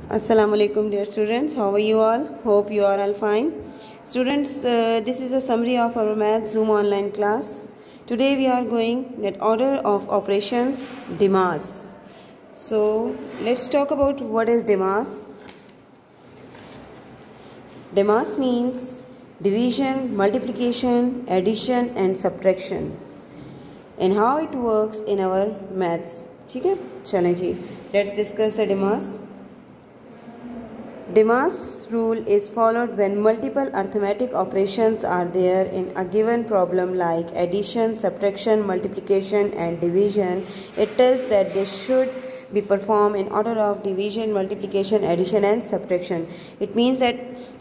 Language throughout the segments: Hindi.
Assalamu alaikum dear students, how are you all? Hope you are all fine. Students, this is a summary of our math Zoom online class. Today we are going at order of operations, DEMAS. So let's talk about what is DEMAS. DEMAS means division, multiplication, addition and subtraction, and how it works in our maths. ठीक है, चलें जी, let's discuss the DEMAS. DEMAS rule is followed when multiple arithmetic operations are there in a given problem like addition, subtraction, multiplication and division. It tells that they should be performed in order of division, multiplication, addition and subtraction. It means that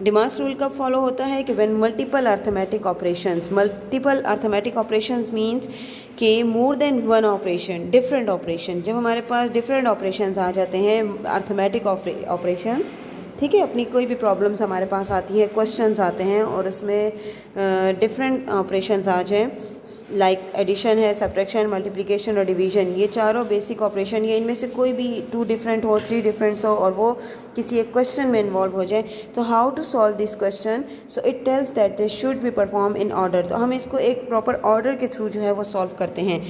DEMAS rule कब follow होता है कि when multiple arithmetic operations means कि more than one operation, different operation. जब हमारे पास different operations आ जाते हैं arithmetic operations, ठीक है, अपनी कोई भी प्रॉब्लम्स हमारे पास आती है, क्वेश्चंस आते हैं और उसमें डिफरेंट ऑपरेशंस आ जाएं लाइक एडिशन है, सब्ट्रैक्शन, मल्टीप्लिकेशन और डिवीजन, ये चारों बेसिक ऑपरेशन, ये इनमें से कोई भी 2 डिफरेंट हो, 3 डिफरेंट्स हो और वो किसी एक क्वेश्चन में इन्वॉल्व हो जाए, तो how to solve this question. So it tells that they should be perform in order. तो हम इसको एक प्रॉपर ऑर्डर के थ्रू जो है वो सॉल्व करते हैं.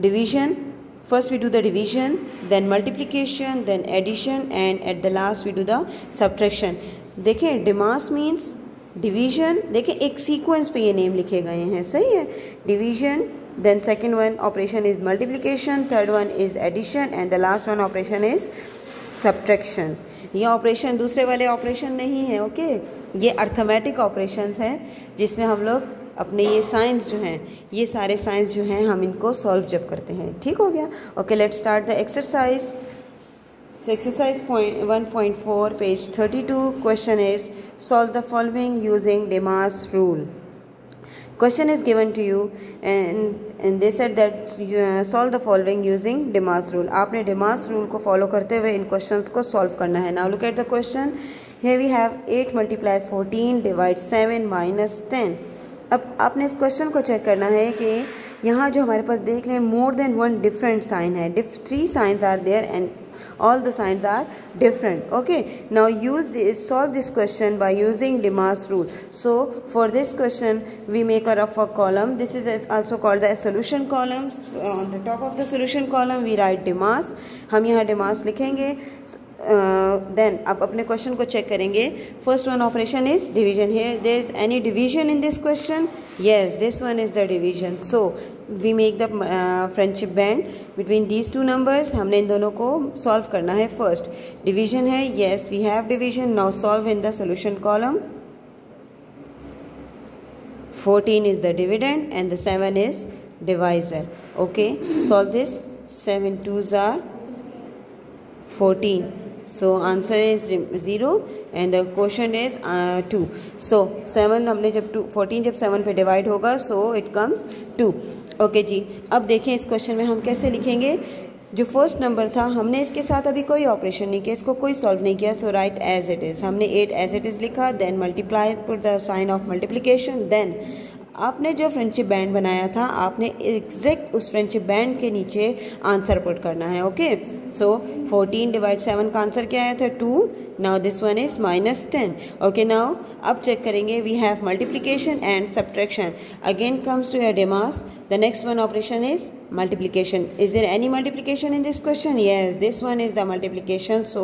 Division, first we do the division, then multiplication, then addition and at the last we do the subtraction. देखें, DEMAS means division, देखें एक सीक्वेंस पे ये नेम लिखे गए हैं, सही है. division, then second one operation is multiplication, third one is addition and the last one operation is subtraction. ये ऑपरेशन दूसरे वाले ऑपरेशन नहीं है, ओके, ये अर्थमेटिक ऑपरेशंस हैं जिसमें हम लोग अपने ये साइंस जो हैं, ये सारे साइंस जो हैं हम इनको सॉल्व जब करते हैं. ठीक हो गया. Okay, let's start the exercise. So exercise 1.4 page 32 question is solve the following using DEMAS rule. Question is given to you and they said that solve the following using DEMAS rule. आपने DEMAS rule को फॉलो करते हुए इन क्वेश्चंस को सॉल्व करना है. Now look at the question. Here we have 8 multiply 14 divide 7 minus 10. अब आपने इस क्वेश्चन को चेक करना है कि यहाँ जो हमारे पास देख लें more than one different sign है, 3 signs are there and all the signs are different. Okay, now solve this question by using DEMAS rule. So for this question we make a rough column. This is also called the solution column. On the top of the solution column we write DEMAS. हम यहाँ DEMAS लिखेंगे. Then अब अपने क्वेश्चन को चेक करेंगे. First one operation is division. Here there is any division in this question? Yes, this one is the division. So we make the friendship band between these two numbers. हमने इन दोनों को सॉल्व करना है. फर्स्ट डिवीजन है, yes we have division. Now solve in the solution column. 14 is the dividend and the 7 is divisor. Okay, solve this. 7 2s are 14. So answer is 0 and the quotient is 2. So 7 हमने जब 14 जब 7 पे डिवाइड होगा so it comes 2. ओके जी, अब देखें इस क्वेश्चन में हम कैसे लिखेंगे. जो फर्स्ट नंबर था हमने इसके साथ अभी कोई ऑपरेशन नहीं किया, इसको कोई सॉल्व नहीं किया. So write as it is. हमने 8 एज इट इज़ लिखा, then multiply, put the sign of multiplication. देन आपने जो फ्रेंडशिप बैंड बनाया था आपने एग्जैक्ट उस फ्रेंडशिप बैंड के नीचे आंसर पुट करना है. ओके, सो 14 डिवाइड 7 का आंसर क्या आया था 2. Now this one is minus 10. Okay, now अब चेक करेंगे. We have multiplication and subtraction. Again comes to your DEMAS. The next one operation is multiplication. Is there any multiplication in this question? Yes, this one is the multiplication. So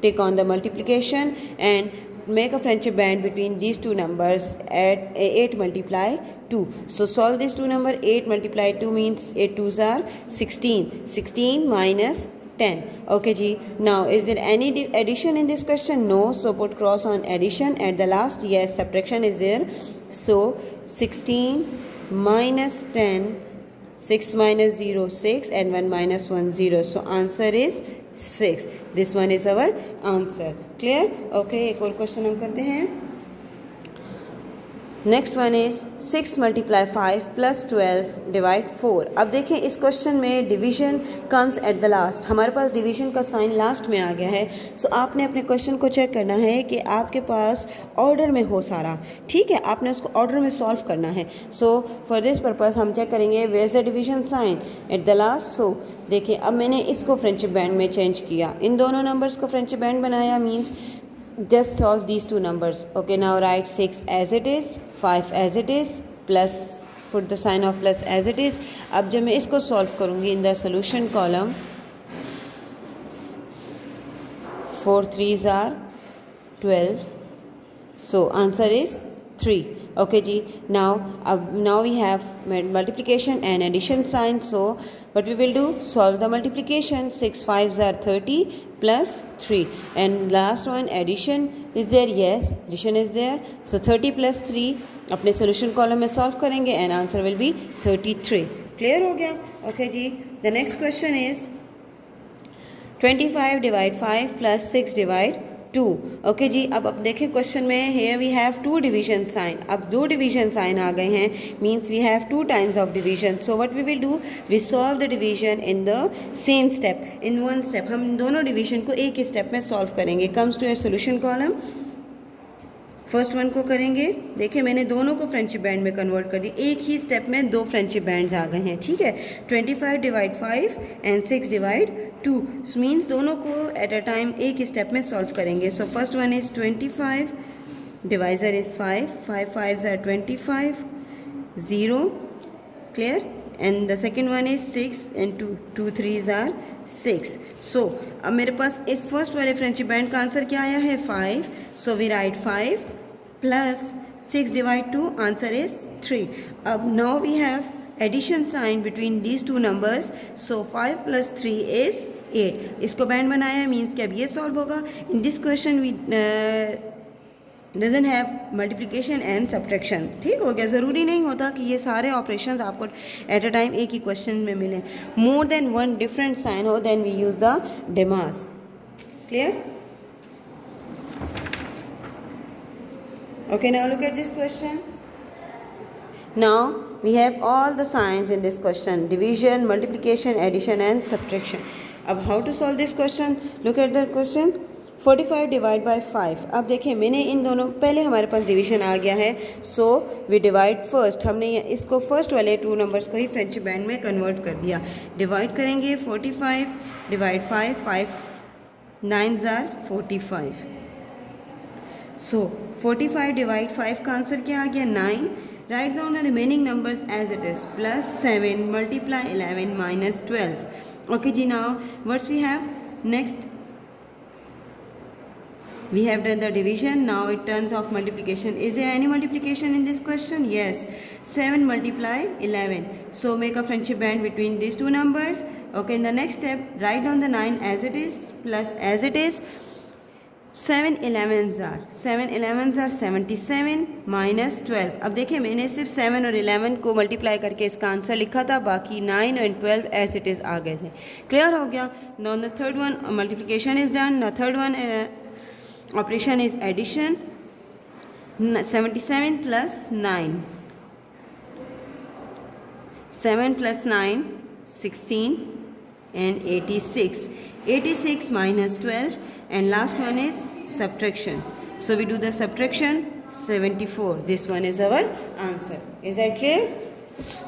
take on the multiplication and make a friendship band between these two numbers at 8 multiply 2. So solve this two number. 8 multiply 2 means 8 2s are 16. 16 minus 10. Okay ji. Now is there any addition in this question? No. So put cross on addition at the last. Yes, subtraction is there. So 16 minus 10, 6 minus 0 6 and 1 minus 1 0. So answer is 6. This one is our answer. Clear? Okay, एक और क्वेश्चन हम करते हैं. Next one is 6 multiply 5 plus 12 divide 4। अब देखें इस क्वेश्चन में division comes at the last, हमारे पास डिवीजन का साइन लास्ट में आ गया है। सो आपने अपने क्वेश्चन को चेक करना है कि आपके पास ऑर्डर में हो सारा, ठीक है, आपने उसको ऑर्डर में सॉल्व करना है। सो फॉर दिस पर्पस हम चेक करेंगे where is the division sign at the last. So देखिए अब मैंने इसको फ्रेंडशिप बैंड में चेंज किया, इन दोनों नंबर्स को फ्रेंडशिप बैंड बनाया, means just solve these two numbers. Okay, now write 6 as it is, 5 as it is, plus put the sign of plus as it is. अब जब मैं इसको solve करूँगी in the solution column, 4 3s are 12, so answer is 3. Okay ji, now we have multiplication and addition sign. So what we will do, solve the multiplication. 6 5s are 30 plus 3, and last one addition is there, yes addition is there. So 30 plus 3 अपने solution column में solve करेंगे and answer will be 33. Clear हो गया? Okay जी, the next question is 25 divide 5 plus 6 divide 2. Okay जी, अब देखें क्वेश्चन में here we have 2 division sign, अब 2 division sign आ गए हैं, means we have 2 times of division. So what we will do, we solve the division in the same step, in one step. हम दोनों division को एक ही step में solve करेंगे. Comes to a solution column, first one को करेंगे। देखिए मैंने दोनों को फ्रेंडशिप बैंड में कन्वर्ट कर दी, एक ही स्टेप में 2 फ्रेंडशिप बैंड्स आ गए हैं, ठीक है। 25 डिवाइड 5 एंड 6 डिवाइड 2 मीन्स दोनों को एट अ टाइम एक ही स्टेप में सॉल्व करेंगे। So first one is 25, divisor is 5, 5 5s are 25, 0, clear, and the second one is 6 and 2 3s are 6. सो अब मेरे पास इस फर्स्ट वाले फ्रेंडशिप बैंड का आंसर क्या आया है 5. So we write 5 plus 6 divide 2, answer is 3. Now we have addition sign between these two numbers, so 5 plus 3 is 8. इसको बैंड बनाया मीन्स कि अब ये सॉल्व होगा. In this question we doesn't have multiplication and subtraction. ठीक हो गया, ज़रूरी नहीं होता कि ये सारे ऑपरेशंस आपको एट अ टाइम एक ही क्वेश्चन में मिलें. More than one different sign हो then we use the DMAS. Clear? Okay, now look at this question. Now we have all the signs in this question: division, multiplication, addition and subtraction. अब how to solve this question? Look at the question. 45 divide by 5. अब देखिए मैंने इन दोनों, पहले हमारे पास डिवीजन आ गया है, so we divide first. हमने इसको फर्स्ट वाले 2 नंबर्स को ही फ्रेंडशिप बैंड में कन्वर्ट कर दिया. डिवाइड करेंगे 45 divide 5, 5 9s are 45. So 45 divide 5 का आंसर क्या आ गया 9. Write down the remaining numbers as it is, plus 7 multiply 11 minus 12. Okay जी, now what's we have next, we have done the division. Now it turns off multiplication. Is there any multiplication in this question? Yes, 7 multiply 11, so make a friendship band between these two numbers. Okay, in the next step write down the 9 as it is, plus as it is. 7 11s are 77 minus 12. अब देखिए मैंने सिर्फ 7 और 11 को मल्टीप्लाई करके इसका आंसर लिखा था, बाकी 9 एंड 12 एज इट इज़ आ गए थे. क्लियर हो गया? Now the third one multiplication is done. The third one operation is addition. 77 plus 9, 7 plus 9 16 and 86. 86 minus 12, and last one is subtraction. So we do the subtraction, 74. This one is our answer. Is that clear?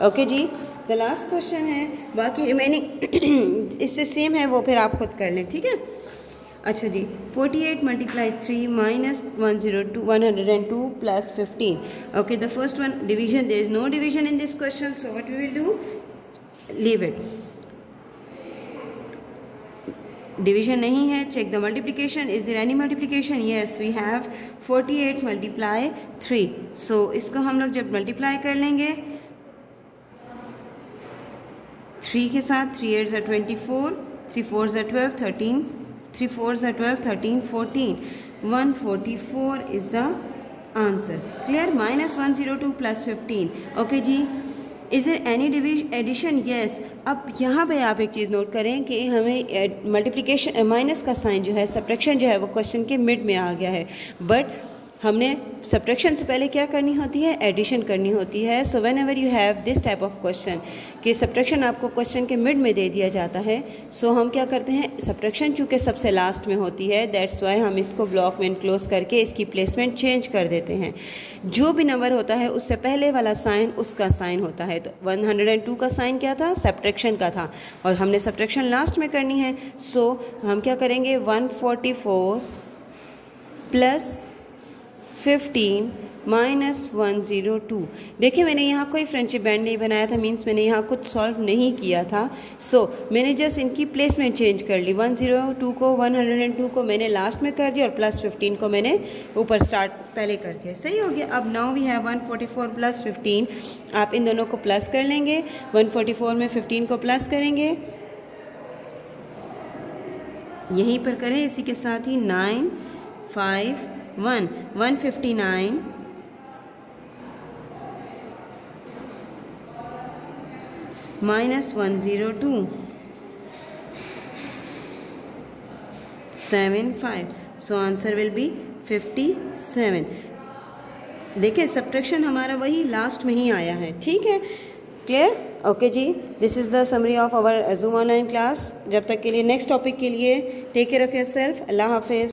Okay जी, the last question है, बाकी रिमेनिंग इससे सेम है, वो फिर आप खुद कर लें. ठीक है, अच्छा जी. 48 multiply 3 minus 102 plus 15. Okay, the first one division, there is no division in this question, so what we will do, leave it. Division नहीं है. Check the multiplication. Is there any multiplication? Yes, we have 48 multiply 3. So इसको हम लोग जब मल्टीप्लाई कर लेंगे 3 के साथ, 3 8s are 24, 3 4s are 12, 13, 3 4s are 12, 13, 14. 144 is the answer. Clear? minus 102 plus 15. Okay जी. Is there any addition? Yes. अब यहाँ पे आप एक चीज़ नोट करें कि हमें मल्टीप्लिकेशन माइनस का साइन जो है, सब्ट्रैक्शन जो है, वो क्वेश्चन के मिड में आ गया है, बट हमने सब्ट्रैक्शन से पहले क्या करनी होती है, एडिशन करनी होती है। So when ever you have this type of question कि सब्ट्रैक्शन आपको क्वेश्चन के मिड में दे दिया जाता है, सो हम क्या करते हैं, सब्ट्रैक्शन चूँकि सबसे लास्ट में होती है, दैट्स वाई हम इसको ब्लॉक में इनक्लोज करके इसकी प्लेसमेंट चेंज कर देते हैं। जो भी नंबर होता है उससे पहले वाला साइन उसका साइन होता है। तो 102 का साइन क्या था, सब्ट्रैक्शन का था, और हमने सब्ट्रैक्शन लास्ट में करनी है। सो हम क्या करेंगे, 144 प्लस 15 माइनस 102। देखिए मैंने यहाँ कोई फ्रेंडशिप बैंड नहीं बनाया था, मीन्स मैंने यहाँ कुछ सॉल्व नहीं किया था। सो मैंने जस्ट इनकी प्लेसमेंट चेंज कर ली। 102 को 102 को मैंने लास्ट में कर दिया और प्लस 15 को मैंने ऊपर स्टार्ट पहले कर दिया। सही हो गया। अब नाउ वी हैव 144 प्लस 15। आप इन दोनों को प्लस कर लेंगे, 144 में 15 को प्लस करेंगे, यहीं पर करें, इसी के साथ ही 9 5 1 159 minus 102 75। So answer will be 57। देखिए सब्ट्रैक्शन हमारा वही लास्ट में ही आया है। ठीक है, क्लियर? ओके जी, this is the summary of our Zoom online class. जब तक के लिए नेक्स्ट टॉपिक के लिए टेक केयर ऑफ़ योरसेल्फ। अल्लाह हाफिज़।